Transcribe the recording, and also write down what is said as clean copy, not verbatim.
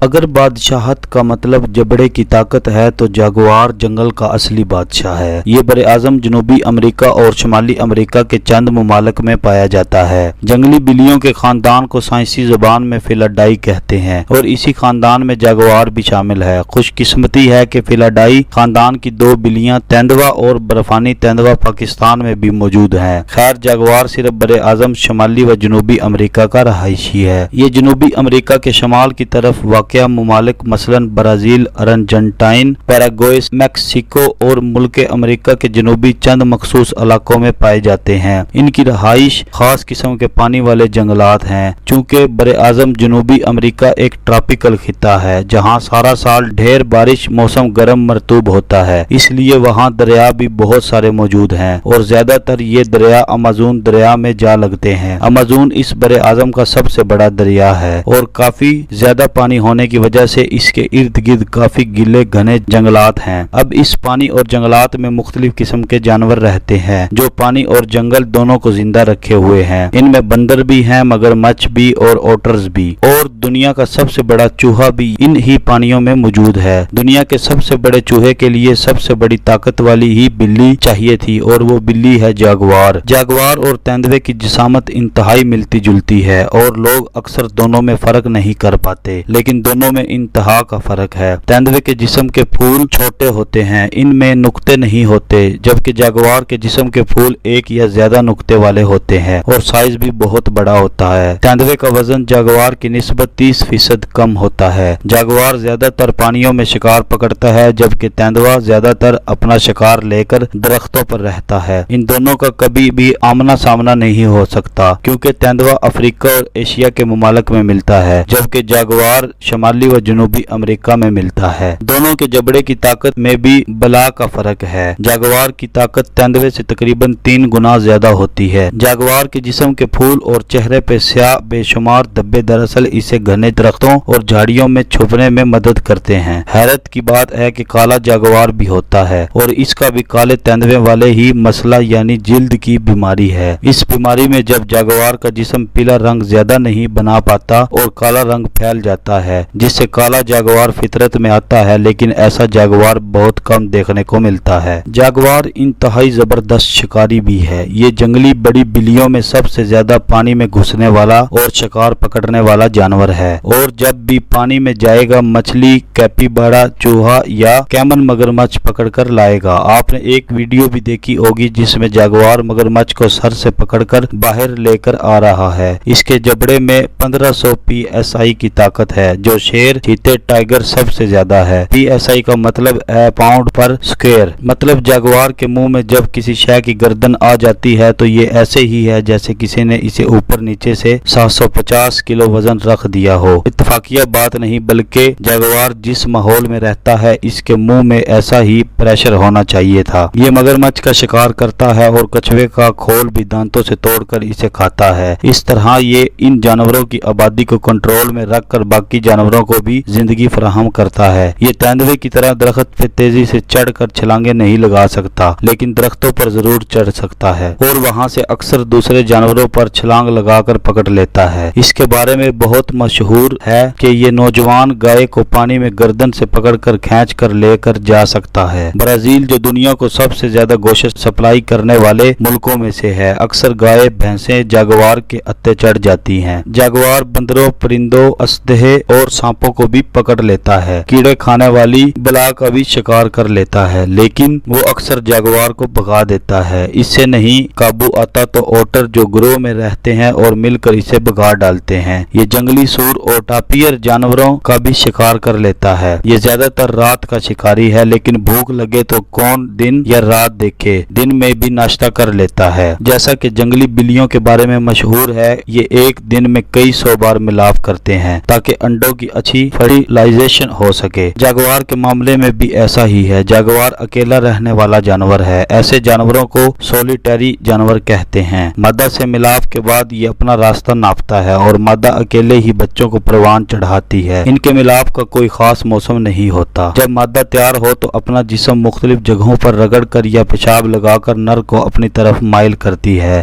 اگر بادشاہت کا مطلب جبڑے کی طاقت ہے تو جاگوار جنگل کا اصلی بادشاہ ہے۔ یہ براعظم جنوبی امریکہ اور شمالی امریکہ کے چند ممالک میں پایا جاتا ہے۔ جنگلی بلیوں کے خاندان کو سائنسی زبان میں فیلاڈائی کہتے ہیں اور اسی خاندان میں جاگوار بھی شامل ہے۔ خوش قسمتی ہے کہ فیلاڈائی خاندان کی دو بلیاں تیندوا اور برفانی تیندوا پاکستان میں بھی موجود ہیں۔ خیر، جاگوار صرف براعظم شمالی و جنوبی امریکہ کا رہائشی ہے۔ یہ جنوبی امریکہ کے شمال کی طرف واقع ممالک مثلاً برازیل، ارجنٹائن، پیراگوئے، میکسیکو اور ملک امریکہ کے جنوبی چند مخصوص علاقوں میں پائے جاتے ہیں۔ ان کی رہائش خاص قسم کے پانی والے جنگلات ہیں۔ چونکہ براعظم جنوبی امریکہ ایک ٹراپیکل خطہ ہے جہاں سارا سال ڈھیر بارش، موسم گرم مرطوب ہوتا ہے، اس لیے وہاں دریا بھی بہت سارے موجود ہیں اور زیادہ تر یہ دریا امازون دریا میں جا لگتے ہیں۔ امازون اس براعظم کا سب سے بڑا دریا ہے اور کافی زیادہ پانی ہونے کی وجہ سے اس کے ارد گرد کافی گلے گھنے جنگلات ہیں۔ اب اس پانی اور جنگلات میں مختلف قسم کے جانور رہتے ہیں جو پانی اور جنگل دونوں کو زندہ رکھے ہوئے ہیں۔ ان میں بندر بھی ہیں، مگرمچھ بھی اور اوٹرز بھی، اور دنیا کا سب سے بڑا چوہا بھی ان ہی پانیوں میں موجود ہے۔ دنیا کے سب سے بڑے چوہے کے لیے سب سے بڑی طاقت والی ہی بلی چاہیے تھی اور وہ بلی ہے جاگوار۔ جاگوار اور تیندوے کی جسامت انتہائی ملتی جلتی ہے اور لوگ اکثر دونوں میں فرق نہیں کر پاتے، لیکن دونوں میں انتہا کا فرق ہے۔ تیندوے کے جسم کے پھول چھوٹے ہوتے ہیں، ان میں نقطے نہیں ہوتے، جبکہ جاگوار کے جسم کے پھول ایک یا زیادہ نقطے والے ہوتے ہیں اور سائز بھی بہت بڑا ہوتا ہے۔ تیندوے کا وزن جاگوار کی نسبت 30% کم ہوتا ہے۔ جاگوار زیادہ تر پانیوں میں شکار پکڑتا ہے، جبکہ تیندوا زیادہ تر اپنا شکار لے کر درختوں پر رہتا ہے۔ ان دونوں کا کبھی بھی آمنا سامنا نہیں ہو سکتا کیونکہ تیندوا افریقہ اور ایشیا کے ممالک میں ملتا ہے، جبکہ جاگوار شمالی و جنوبی امریکہ میں ملتا ہے۔ دونوں کے جبڑے کی طاقت میں بھی بلا کا فرق ہے۔ جاگوار کی طاقت تیندوے سے تقریباً 3 گنا زیادہ ہوتی ہے۔ جاگوار کے جسم کے پھول اور چہرے پہ سیاہ بے شمار دھبے دراصل اسے گھنے درختوں اور جھاڑیوں میں چھپنے میں مدد کرتے ہیں۔ حیرت کی بات ہے کہ کالا جاگوار بھی ہوتا ہے اور اس کا بھی کالے تیندوے والے ہی مسئلہ یعنی جلد کی بیماری ہے۔ اس بیماری میں جب جاگوار کا جسم پیلا رنگ زیادہ نہیں بنا پاتا اور کالا رنگ پھیل جاتا ہے جس سے کالا جاگوار فطرت میں آتا ہے، لیکن ایسا جاگوار بہت کم دیکھنے کو ملتا ہے۔ جاگوار انتہائی زبردست شکاری بھی ہے۔ یہ جنگلی بڑی بلیوں میں سب سے زیادہ پانی میں گھسنے والا اور شکار پکڑنے والا جانور ہے، اور جب بھی پانی میں جائے گا مچھلی، کیپیبارا، چوہا یا کیمن مگرمچھ پکڑ کر لائے گا۔ آپ نے ایک ویڈیو بھی دیکھی ہوگی جس میں جاگوار مگرمچھ کو سر سے پکڑ کر باہر لے کر آ رہا ہے۔ اس کے جبڑے میں 1500 PSI کی طاقت ہے جو شیر، چیتے، ٹائیگر سب سے زیادہ ہے۔ PSI کا مطلب ہے پاؤنڈ پر سکوئر، مطلب جاگوار کے منہ میں جب کسی شے کی گردن آ جاتی ہے تو یہ ایسے ہی ہے جیسے کسی نے اسے اوپر نیچے سے 750 کلو وزن رکھ دیا ہو۔ اتفاقیہ بات نہیں بلکہ جاگوار جس ماحول میں رہتا ہے اس کے منہ میں ایسا ہی پریشر ہونا چاہیے تھا۔ یہ مگرمچھ کا شکار کرتا ہے اور کچھوے کا کھول بھی دانتوں سے توڑ کر اسے کھاتا ہے۔ اس طرح یہ ان جانوروں کی آبادی کو کنٹرول میں رکھ کر باقی جانوروں کو بھی زندگی فراہم کرتا ہے۔ یہ تیندوے کی طرح درخت پہ تیزی سے چڑھ کر چھلانگیں نہیں لگا سکتا، لیکن درختوں پر ضرور چڑھ سکتا ہے اور وہاں سے اکثر دوسرے جانوروں پر چھلانگ لگا کر پکڑ لیتا ہے۔ اس کے بارے میں بہت مشہور ہے کہ یہ نوجوان گائے کو پانی میں گردن سے پکڑ کر کھینچ کر لے کر جا سکتا ہے۔ برازیل جو دنیا کو سب سے زیادہ گوشت سپلائی کرنے والے ملکوں میں سے ہے، اکثر گائے بھینسیں جاگوار کے اتھے چڑھ جاتی ہیں۔ جاگوار بندروں، پرندوں، اسدھے اور سانپوں کو بھی پکڑ لیتا ہے۔ کیڑے کھانے والی بلا کا بھی شکار کر لیتا ہے، لیکن وہ اکثر جاگوار کو بھگا دیتا ہے۔ اس سے نہیں قابو آتا تو اوٹر جو گروہ میں رہتے ہیں اور مل کر اسے بھگا ڈالتے ہیں۔ یہ جنگلی سور اور ٹاپیر جانوروں کا بھی شکار کر لیتا ہے۔ یہ زیادہ تر رات کا شکاری ہے، لیکن بھوک لگے تو کون دن یا رات دیکھے، دن میں بھی ناشتہ کر لیتا ہے۔ جیسا کہ جنگلی بلیوں کے بارے میں مشہور ہے، یہ ایک دن میں کئی 100 بار ملاپ کرتے ہیں تاکہ انڈوں کی اچھی فرٹیلائزیشن ہو سکے۔ جاگوار کے معاملے میں بھی ایسا ہی ہے۔ جاگوار اکیلا رہنے والا جانور ہے۔ ایسے جانوروں کو سولیٹری جانور کہتے ہیں۔ مادہ سے ملاپ کے بعد یہ اپنا راستہ ناپتا ہے اور مادہ اکیلے ہی بچوں کو پروان چڑھاتی ہے۔ ان کے ملاپ کا کوئی خاص موسم نہیں ہوتا۔ جب مادہ تیار ہو تو اپنا جسم مختلف جگہوں پر رگڑ کر یا پیشاب لگا کر نر کو اپنی طرف مائل کرتی ہے۔